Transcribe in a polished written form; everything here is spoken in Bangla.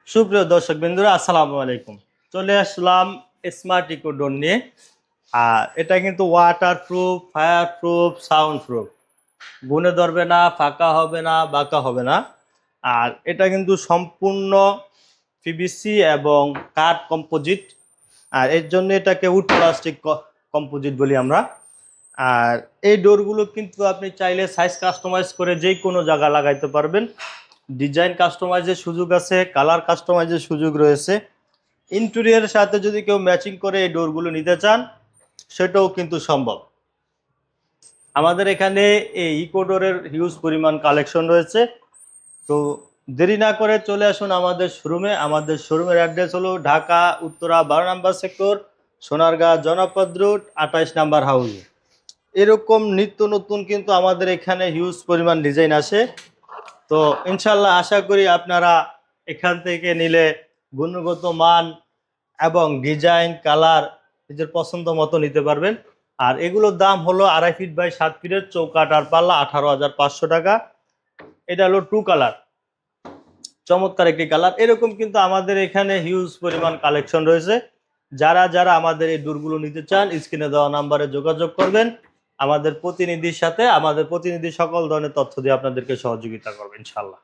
সুপ্রিয় দর্শক বিন্দুরা, আসসালামু আলাইকুম। চলে আসলাম স্মার্ট ইকো ডোর নিয়ে। আর এটা কিন্তু water proof, fire proof, sound proof. গুনে ধরবে না, ফাঁকা হবে না, বাঁকা হবে না। আর এটা কিন্তু সম্পূর্ণ পিভিসি এবং কাঠ কম্পোজিট। আর এর জন্য এটাকে উড প্লাস্টিক কম্পোজিট বলি আমরা। আর এই ডোরগুলো কিন্তু আপনি চাইলে সাইজ কাস্টমাইজ করে যে কোনো জায়গা লাগাইতে পারবেন। ডিজাইন কাস্টমাইজের সুযোগ আছে, কালার কাস্টমাইজের সুযোগ রয়েছে। ইন্টেরিয়রের সাথে যদি কেউ ম্যাচিং করে এই ডোরগুলো নিতে চান, সেটাও কিন্তু সম্ভব। আমাদের এখানে এই ইকো ডোরের হিউজ পরিমাণ কালেকশন রয়েছে। তো দেরি না করে চলে আসুন আমাদের শোরুমে। আমাদের শোরুমের অ্যাড্রেস হলো ঢাকা উত্তরা 12 নম্বর সেক্টর, সোনারগাঁ জনপদ রোড, 28 নম্বর হাউস। এরকম নিত্য নতুন কিন্তু আমাদের এখানে হিউজ পরিমাণ ডিজাইন আসে। তো ইনশাল্লাহ আশা করি আপনারা এখান থেকে নিলে গুণগত মান এবং ডিজাইন কালার নিজের পছন্দ মতো নিতে পারবেন। আর এগুলোর দাম হলো 2.5 ফিট বাই 7 ফিটের চৌকাঠ আর পাল্লা 18,500 টাকা। এটা হলো 2 কালার, চমৎকার একটি কালার। এরকম কিন্তু আমাদের এখানে হিউজ পরিমাণ কালেকশন রয়েছে। যারা যারা আমাদের এই ডোরগুলো নিতে চান, স্ক্রিনে দেওয়া নাম্বারে যোগাযোগ করবেন। আমাদের প্রতিনিধির সাথে, আমাদের প্রতিনিধি সকল ধরনের তথ্য দিয়ে আপনাদেরকে সহযোগিতা করবেন ইনশাল্লাহ।